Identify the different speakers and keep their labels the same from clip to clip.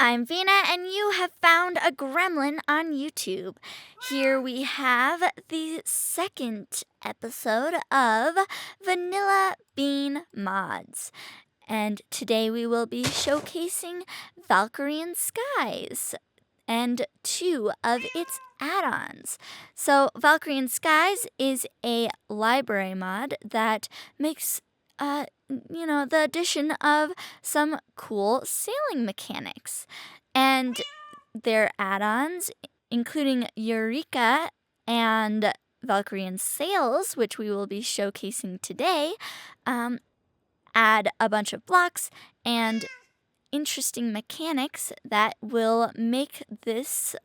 Speaker 1: I'm Vina, and you have found a gremlin on YouTube. Here we have the second episode of Vanilla Bean Mods. And today we will be showcasing Valkyrien Skies and two of its add-ons. So Valkyrien Skies is a library mod that makes the addition of some cool sailing mechanics. And their add-ons, including Eureka and Valkyrien Sails, which we will be showcasing today, add a bunch of blocks and interesting mechanics that will make this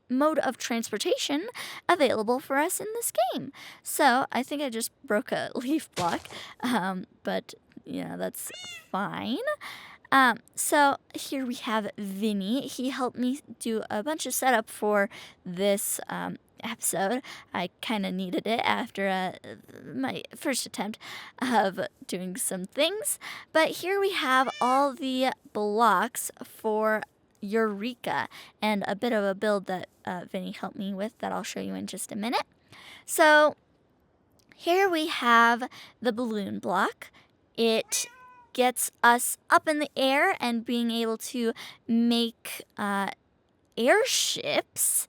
Speaker 1: mode of transportation available for us in this game. So I think I just broke a leaf block, but that's fine. So here we have Vinny. He helped me do a bunch of setup for this episode. I kind of needed it after my first attempt of doing some things. But here we have all the blocks for Eureka and a bit of a build that Vinny helped me with that I'll show you in just a minute. So here we have the balloon block. It gets us up in the air and being able to make airships.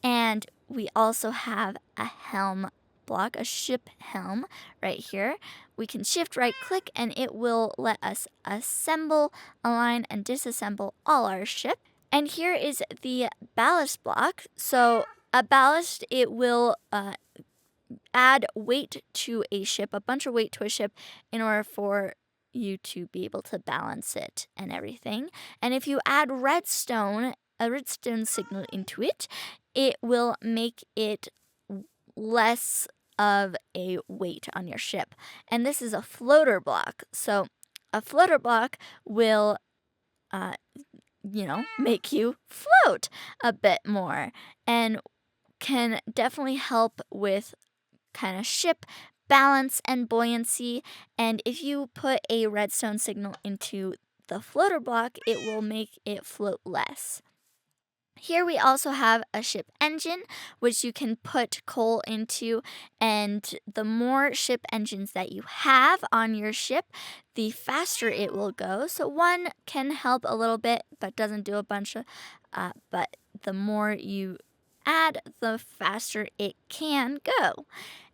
Speaker 1: And we also have a helm block, a ship helm right here. We can shift right click and it will let us assemble, align, and disassemble all our ship. And here is the ballast block. So a ballast, it will add weight to a ship, a bunch of weight to a ship in order for you to be able to balance it and everything. And if you add a redstone signal into it, it will make it less of a weight on your ship. And this is a floater block. So a floater block will make you float a bit more and can definitely help with kind of ship balance and buoyancy. And if you put a redstone signal into the floater block, it will make it float less. Here we also have a ship engine, which you can put coal into, and the more ship engines that you have on your ship, the faster it will go. So one can help a little bit, but doesn't do a bunch of, but the more you add, the faster it can go.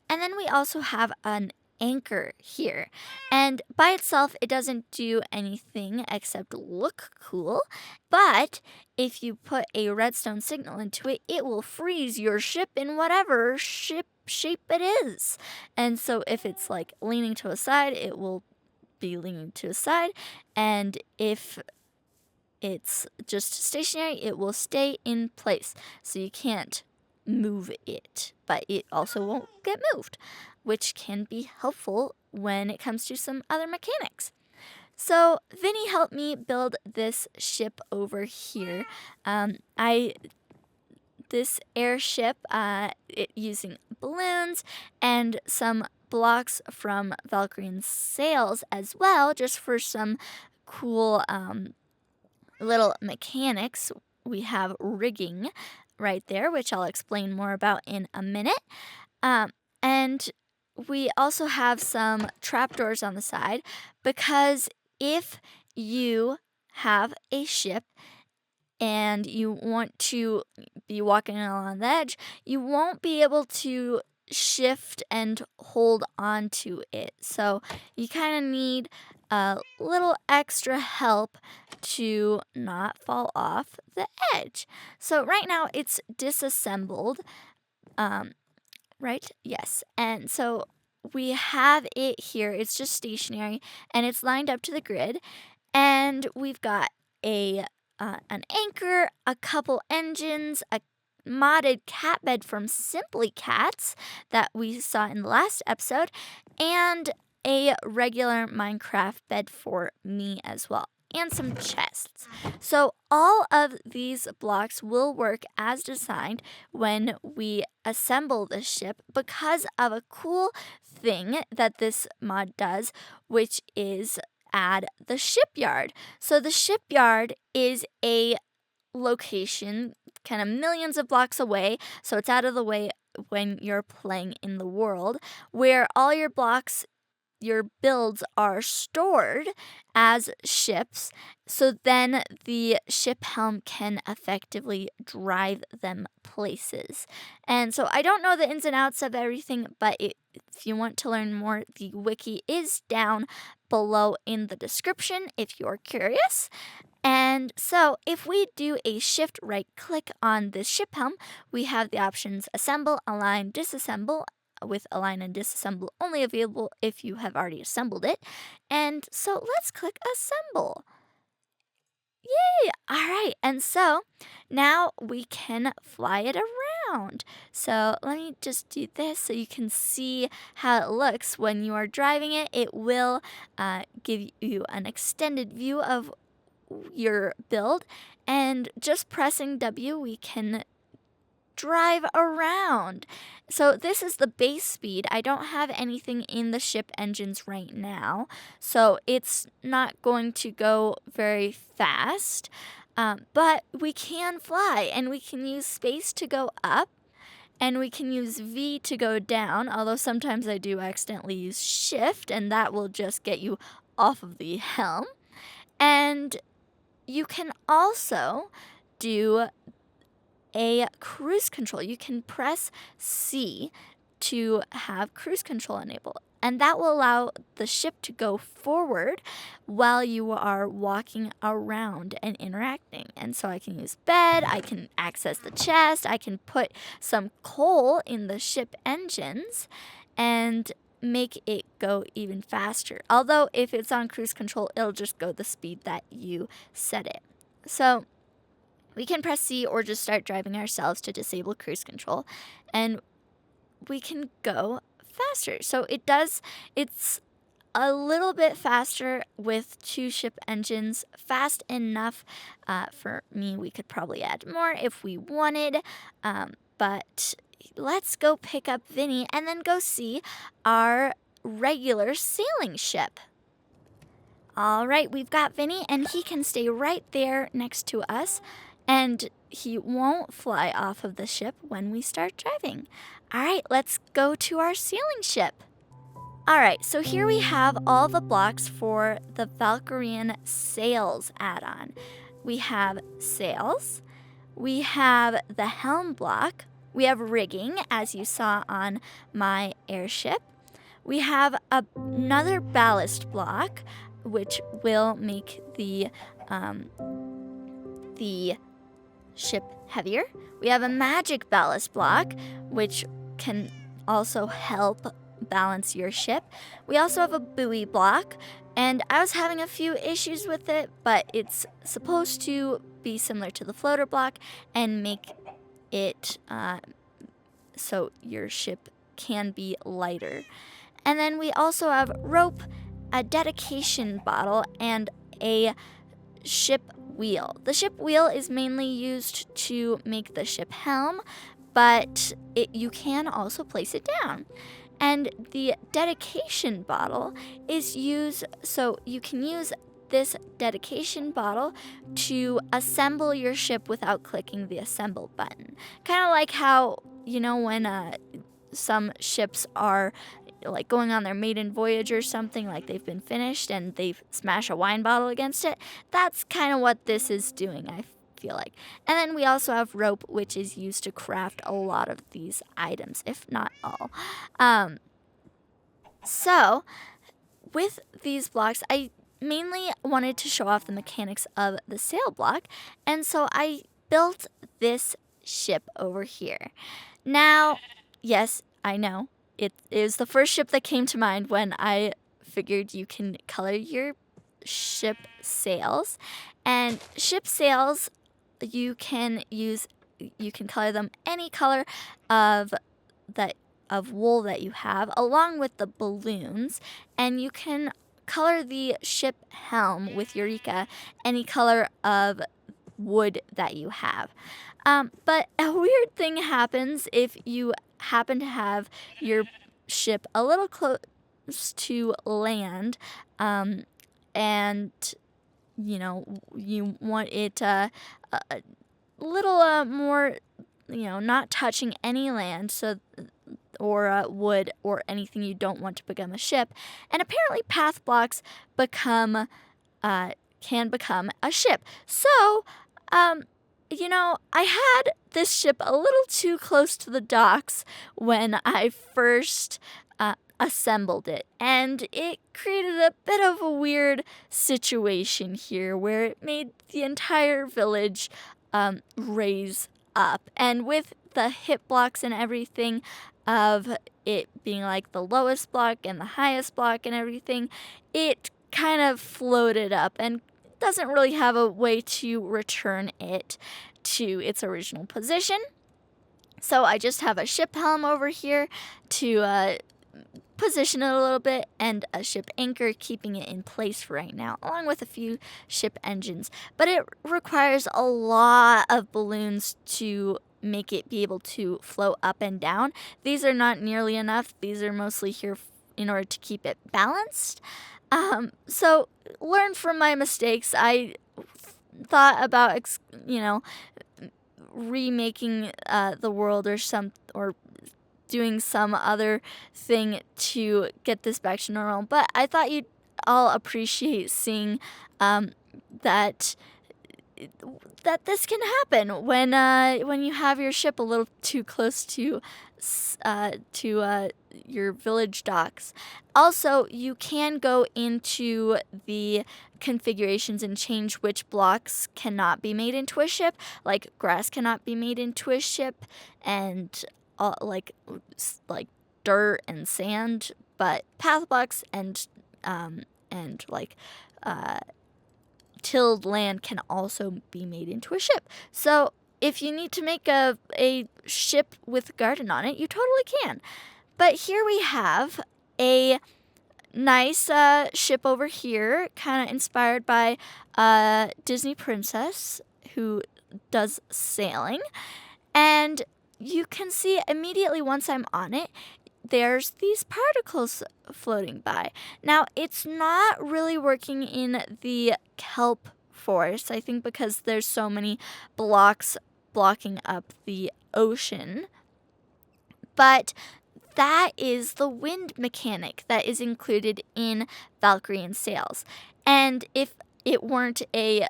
Speaker 1: And then we also have an anchor here. And by itself, it doesn't do anything except look cool. But if you put a redstone signal into it, it will freeze your ship in whatever ship shape it is. And so if it's like leaning to a side, it will be leaning to a side. And if it's just stationary, it will stay in place. So you can't move it, but it also won't get moved, which can be helpful when it comes to some other mechanics. So Vinny helped me build this ship over here. This airship, using balloons and some blocks from Valkyrien Sails as well, just for some cool little mechanics. We have rigging right there, which I'll explain more about in a minute. And we also have some trapdoors on the side, because if you have a ship and you want to be walking along the edge, you won't be able to shift and hold on to it. So you kind of need a little extra help to not fall off the edge. So right now it's disassembled, right? Yes. And so we have it here. It's just stationary and it's lined up to the grid. And we've got an anchor, a couple engines, a modded cat bed from Simply Cats that we saw in the last episode, and a regular Minecraft bed for me as well, and some chests. So all of these blocks will work as designed when we assemble the ship, because of a cool thing that this mod does, which is add the shipyard. So the shipyard is a location kind of millions of blocks away, so it's out of the way when you're playing in the world, where all your blocks, your builds are stored as ships, so then the ship helm can effectively drive them places. And so I don't know the ins and outs of everything, but if you want to learn more, the wiki is down below in the description if you're curious. And so if we do a shift right click on this ship helm, we have the options assemble, align, disassemble, with align and disassemble only available if you have already assembled it. And so let's click assemble. Yay! All right, and so now we can fly it around. So let me just do this so you can see how it looks when you are driving it. It will give you an extended view of your build, and just pressing W, we can drive around. So this is the base speed. I don't have anything in the ship engines right now, so it's not going to go very fast, but we can fly, and we can use space to go up, and we can use V to go down, although sometimes I do accidentally use shift, and that will just get you off of the helm. And you can also do a cruise control. You can press C to have cruise control enabled, and that will allow the ship to go forward while you are walking around and interacting. And so I can use bed, I can access the chest, I can put some coal in the ship engines and make it go even faster. Although if it's on cruise control, it'll just go the speed that you set it. So we can press C or just start driving ourselves to disable cruise control, and we can go faster. So it's a little bit faster with 2 ship engines, fast enough for me. We could probably add more if we wanted, but let's go pick up Vinny and then go see our regular sailing ship. All right, we've got Vinny, and he can stay right there next to us, and he won't fly off of the ship when we start driving. All right, let's go to our sailing ship. All right, so here we have all the blocks for the Valkyrien Sails add-on. We have sails, we have the helm block, we have rigging, as you saw on my airship. We have another ballast block, which will make the ship heavier. We have a magic ballast block, which can also help balance your ship. We also have a buoy block, and I was having a few issues with it, but it's supposed to be similar to the floater block and make it so your ship can be lighter. And then we also have rope, a dedication bottle, and a ship wheel. The ship wheel is mainly used to make the ship helm, but you can also place it down. And the dedication bottle is used, so you can use this dedication bottle to assemble your ship without clicking the assemble button. Kind of like how, when some ships are like going on their maiden voyage or something, like they've been finished and they smash a wine bottle against it. That's kind of what this is doing, I feel like. And then we also have rope, which is used to craft a lot of these items, if not all. So with these blocks, I mainly wanted to show off the mechanics of the sail block, and so I built this ship over here. Now, yes, I know, it is the first ship that came to mind when I figured you can color your ship sails. And ship sails, you can color them any color of wool that you have, along with the balloons, and you can color the ship helm with Eureka any color of wood that you have. But a weird thing happens if you happen to have your ship a little close to land, and you want it a little more, not touching any land, so or wood or anything you don't want to become a ship. And apparently path blocks can become a ship. So, I had this ship a little too close to the docks when I first assembled it, and it created a bit of a weird situation here where it made the entire village raise up. And with the hit blocks and everything of it being like the lowest block and the highest block and everything, it kind of floated up and doesn't really have a way to return it to its original position. So I just have a ship helm over here to position it a little bit, and a ship anchor keeping it in place for right now, along with a few ship engines. But it requires a lot of balloons to make it be able to float up and down. These are not nearly enough. These are mostly here in order to keep it balanced. So learn from my mistakes. I thought about remaking the world or doing some other thing to get this back to normal, but I thought you'd all appreciate seeing that this can happen when you have your ship a little too close to your village docks. Also, you can go into the configurations and change which blocks cannot be made into a ship. Like grass cannot be made into a ship, and like dirt and sand, but path blocks and tilled land can also be made into a ship. So if you need to make a ship with a garden on it, you totally can. But here we have a nice ship over here, kind of inspired by a Disney princess who does sailing. And you can see immediately once I'm on it, there's these particles floating by. Now, it's not really working in the kelp forest, I think because there's so many blocks blocking up the ocean. But that is the wind mechanic that is included in Valkyrien sails. And if it weren't a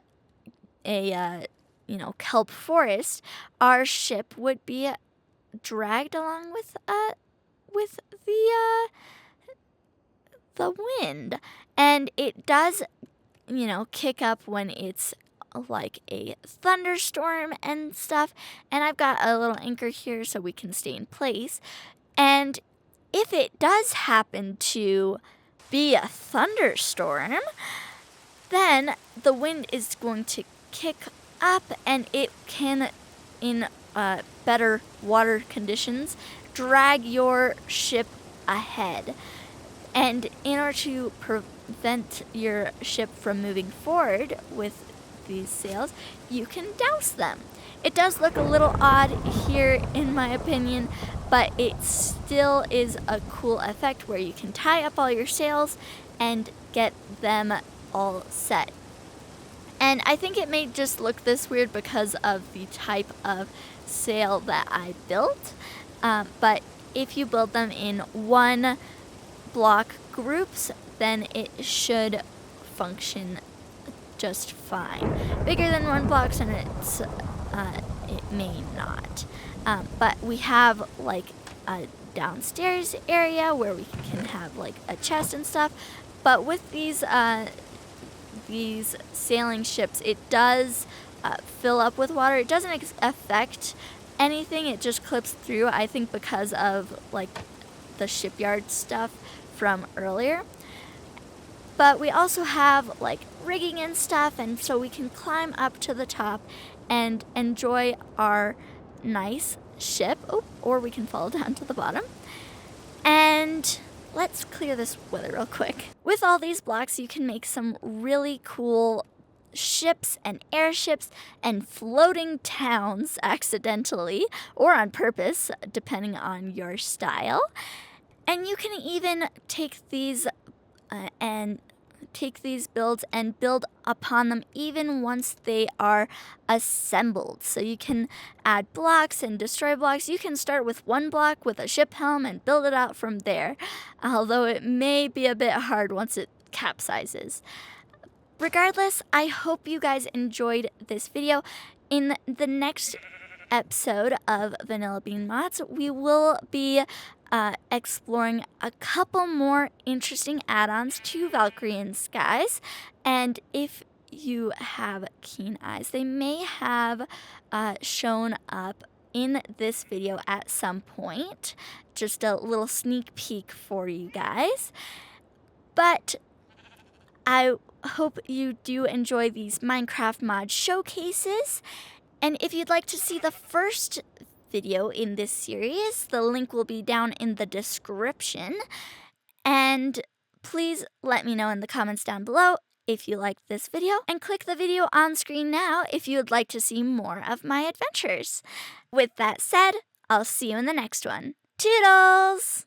Speaker 1: kelp forest, our ship would be dragged along with the wind. And it does, kick up when it's like a thunderstorm and stuff. And I've got a little anchor here so we can stay in place. And if it does happen to be a thunderstorm, then the wind is going to kick up, and it can, in better water conditions, drag your ship ahead. And in order to prevent your ship from moving forward with these sails, you can douse them. It does look a little odd here, in my opinion, but it still is a cool effect where you can tie up all your sails and get them all set. And I think it may just look this weird because of the type of sail that I built. But if you build them in one block groups, then it should function just fine. Bigger than one block, and it may not. But we have like a downstairs area where we can have like a chest and stuff. But with these sailing ships, it does fill up with water. It doesn't affect anything. It just clips through, I think because of like the shipyard stuff from earlier. But we also have like rigging and stuff, and so we can climb up to the top and enjoy our nice ship. Or we can fall down to the bottom. And let's clear this weather real quick. With all these blocks, you can make some really cool ships and airships and floating towns accidentally or on purpose, depending on your style. And you can even take these and take these builds and build upon them even once they are assembled. So you can add blocks and destroy blocks. You can start with one block with a ship helm and build it out from there, although it may be a bit hard once it capsizes. Regardless, I hope you guys enjoyed this video. In the next episode of Vanilla Bean Mods, we will be exploring a couple more interesting add-ons to Valkyrien Skies. And if you have keen eyes, they may have shown up in this video at some point. Just a little sneak peek for you guys. But I hope you do enjoy these Minecraft mod showcases. And if you'd like to see the first video in this series, the link will be down in the description. And please let me know in the comments down below if you liked this video, and click the video on screen now if you would like to see more of my adventures. With that said, I'll see you in the next one. Toodles!